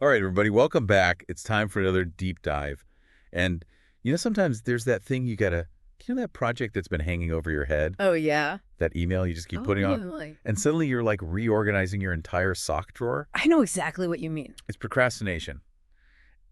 All right, everybody, welcome back. It's time for another deep dive. And, sometimes there's that thing that project that's been hanging over your head, Oh, yeah. that email you just keep putting on, Totally. and suddenly you're like reorganizing your entire sock drawer. I know exactly what you mean. It's procrastination,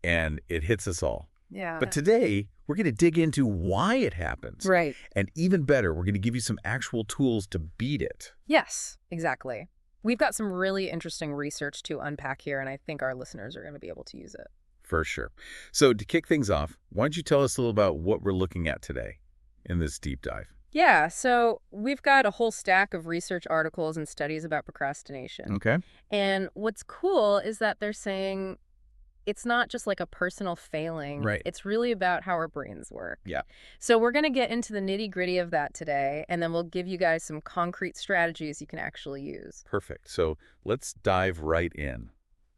and it hits us all. Yeah. But today, we're going to dig into why it happens. Right. And even better, we're going to give you some actual tools to beat it. Yes, exactly. We've got some really interesting research to unpack here, and I think our listeners are going to be able to use it. For sure. So to kick things off, why don't you tell us a little about what we're looking at today in this deep dive? Yeah, so we've got a whole stack of research articles and studies about procrastination. Okay. And what's cool is that they're saying it's not just like a personal failing. Right. It's really about how our brains work. Yeah. So we're going to get into the nitty-gritty of that today, and then we'll give you guys some concrete strategies you can actually use. Perfect. So let's dive right in,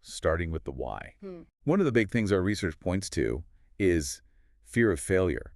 starting with the why. Hmm. One of the big things our research points to is fear of failure.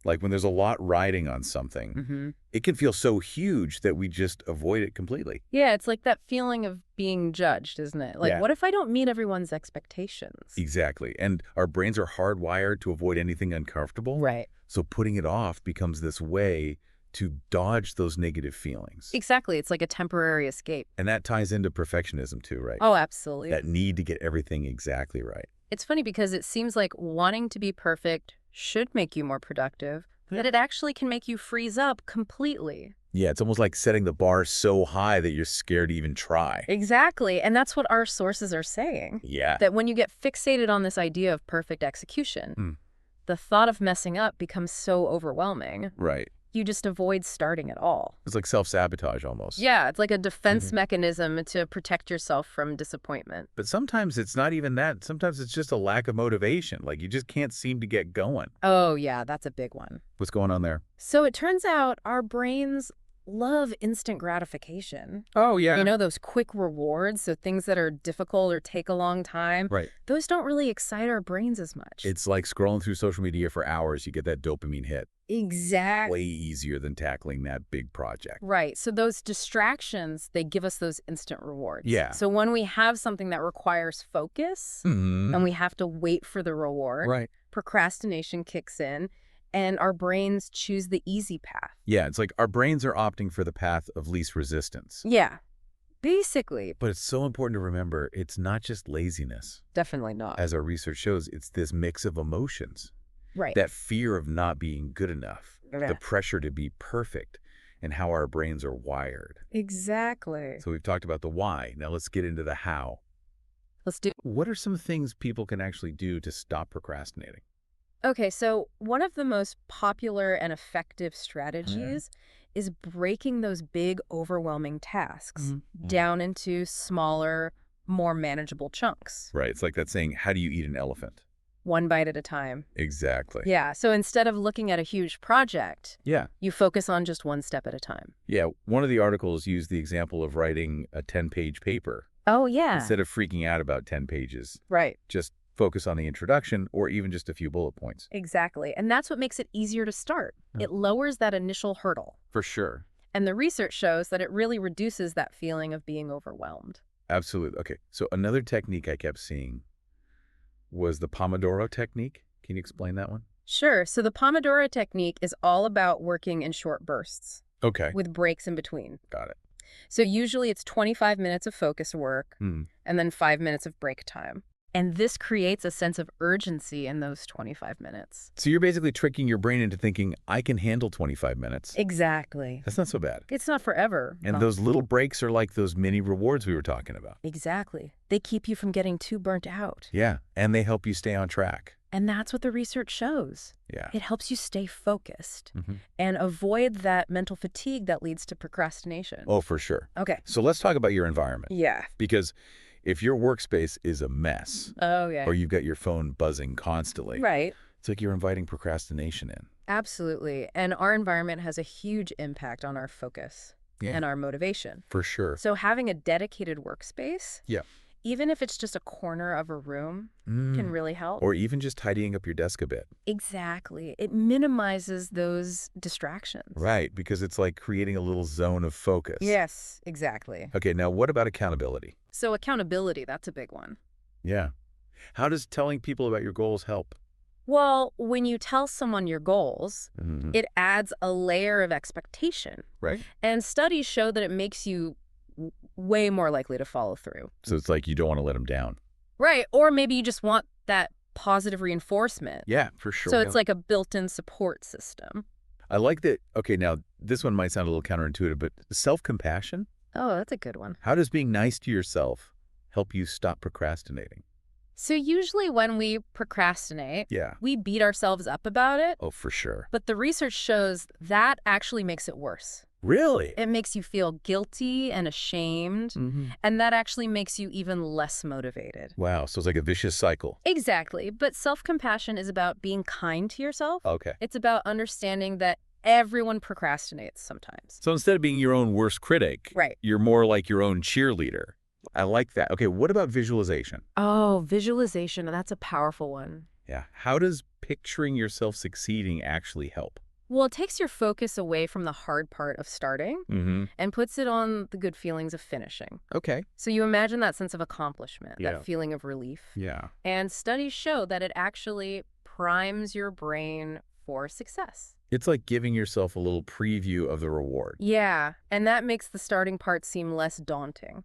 Like when there's a lot riding on something, it can feel so huge that we just avoid it completely. Yeah, it's like that feeling of being judged, isn't it? Like, Yeah. what if I don't meet everyone's expectations? Exactly. And our brains are hardwired to avoid anything uncomfortable. Right. So putting it off becomes this way to dodge those negative feelings. Exactly. It's like a temporary escape. And that ties into perfectionism too, right? Oh, absolutely. That need to get everything exactly right. It's funny because it seems like wanting to be perfect should make you more productive, Yeah. but it actually can make you freeze up completely. Yeah, it's almost like setting the bar so high that you're scared to even try. Exactly. And that's what our sources are saying. Yeah. That when you get fixated on this idea of perfect execution, the thought of messing up becomes so overwhelming. Right. You just avoid starting at all. It's like self-sabotage almost. Yeah, it's like a defense mechanism to protect yourself from disappointment. But sometimes it's not even that. Sometimes it's just a lack of motivation. Like you just can't seem to get going. Oh, yeah, that's a big one. What's going on there? So it turns out our brains love instant gratification. Oh, yeah. You know, those quick rewards, so things that are difficult or take a long time, Right. those don't really excite our brains as much. It's like scrolling through social media for hours. You get that dopamine hit. Exactly. Way easier than tackling that big project. Right. So those distractions, they give us those instant rewards. Yeah. So when we have something that requires focus and we have to wait for the reward, Right. procrastination kicks in and our brains choose the easy path. Yeah, it's like our brains are opting for the path of least resistance. Yeah. Basically. But it's so important to remember it's not just laziness. Definitely not. As our research shows, it's this mix of emotions. Right. That fear of not being good enough, Yeah. the pressure to be perfect, and how our brains are wired. Exactly. So we've talked about the why. Now let's get into the how. Let's do. What are some things people can actually do to stop procrastinating? Okay, so one of the most popular and effective strategies is breaking those big, overwhelming tasks down into smaller, more manageable chunks, Right. It's like that saying, how do you eat an elephant? one bite at a time. Exactly. Yeah, so instead of looking at a huge project, Yeah. you focus on just one step at a time. Yeah. One of the articles used the example of writing a 10-page paper. Oh, yeah. Instead of freaking out about 10 pages, Right. just focus on the introduction or even just a few bullet points. Exactly. And that's what makes it easier to start. It lowers that initial hurdle. For sure. And the research shows that it really reduces that feeling of being overwhelmed. Absolutely. Okay. So another technique I kept seeing was the Pomodoro technique. Can you explain that one? Sure. So the Pomodoro technique is all about working in short bursts Okay. with breaks in between. Got it. So usually it's 25 minutes of focus work and then 5 minutes of break time. And this creates a sense of urgency in those 25 minutes. So you're basically tricking your brain into thinking, I can handle 25 minutes. Exactly. That's not so bad. It's not forever. And No. those little breaks are like those mini rewards we were talking about. Exactly. They keep you from getting too burnt out. Yeah. And they help you stay on track. And that's what the research shows. Yeah. It helps you stay focused and avoid that mental fatigue that leads to procrastination. Oh, for sure. Okay. So let's talk about your environment. Yeah. Because if your workspace is a mess Oh, yeah. or you've got your phone buzzing constantly, Right. it's like you're inviting procrastination in. Absolutely. And our environment has a huge impact on our focus and our motivation. For sure. So having a dedicated workspace, Yeah. even if it's just a corner of a room, can really help. Or even just tidying up your desk a bit. Exactly. It minimizes those distractions. Right, because it's like creating a little zone of focus. Yes, exactly. Okay, now what about accountability? So accountability, that's a big one. Yeah. How does telling people about your goals help? Well, when you tell someone your goals, it adds a layer of expectation. Right. And studies show that it makes you way more likely to follow through. So it's like you don't want to let them down. Right. Or maybe you just want that positive reinforcement. Yeah, for sure. So it's like a built-in support system. I like that. Okay, now this one might sound a little counterintuitive, but self-compassion? Oh, that's a good one. How does being nice to yourself help you stop procrastinating? So usually when we procrastinate, Yeah. we beat ourselves up about it. Oh, for sure. But the research shows that actually makes it worse. Really? It makes you feel guilty and ashamed, and that actually makes you even less motivated. Wow, so it's like a vicious cycle. Exactly. But self-compassion is about being kind to yourself. Okay. It's about understanding that everyone procrastinates sometimes. So instead of being your own worst critic, Right. you're more like your own cheerleader. I like that. Okay, what about visualization? Oh, visualization. That's a powerful one. Yeah. How does picturing yourself succeeding actually help? Well, it takes your focus away from the hard part of starting and puts it on the good feelings of finishing. Okay. So you imagine that sense of accomplishment, Yeah. that feeling of relief. Yeah. And studies show that it actually primes your brain for success. It's like giving yourself a little preview of the reward. Yeah, and that makes the starting part seem less daunting.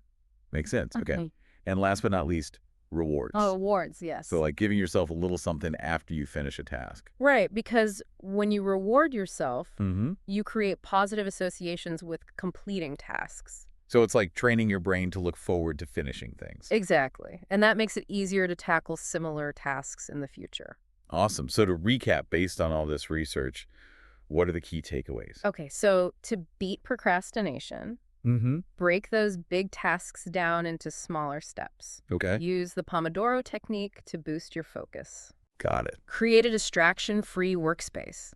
Makes sense. Okay. And last but not least, rewards. Oh, awards, yes. So like giving yourself a little something after you finish a task. Right, because when you reward yourself, Mm-hmm. you create positive associations with completing tasks. So it's like training your brain to look forward to finishing things. Exactly. And that makes it easier to tackle similar tasks in the future. Awesome. So to recap, based on all this research, what are the key takeaways? Okay, so to beat procrastination, break those big tasks down into smaller steps. Okay. Use the Pomodoro technique to boost your focus. Got it. Create a distraction-free workspace.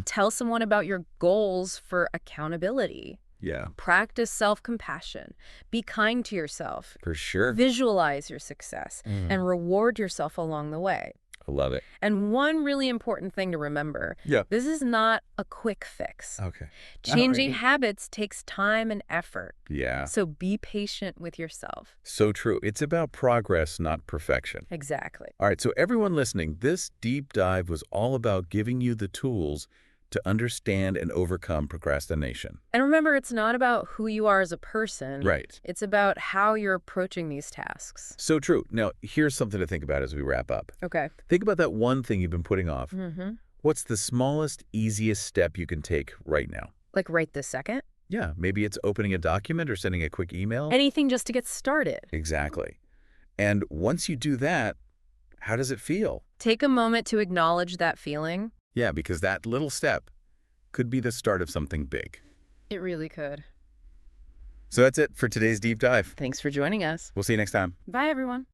Tell someone about your goals for accountability. Yeah, Practice self-compassion. Be kind to yourself. for sure. Visualize your success and reward yourself along the way. I love it. And one really important thing to remember, Yeah. this is not a quick fix. Okay. Changing Alright. habits takes time and effort. Yeah. So be patient with yourself. So true. It's about progress, not perfection. Exactly. All right. So everyone listening, this deep dive was all about giving you the tools to understand and overcome procrastination. And remember, it's not about who you are as a person. Right. It's about how you're approaching these tasks. So true. Now, here's something to think about as we wrap up. Okay. Think about that one thing you've been putting off. What's the smallest, easiest step you can take right now? Like right this second? Yeah, maybe it's opening a document or sending a quick email. Anything just to get started. Exactly. And once you do that, how does it feel? Take a moment to acknowledge that feeling. Yeah, because that little step could be the start of something big. It really could. So that's it for today's deep dive. Thanks for joining us. We'll see you next time. Bye, everyone.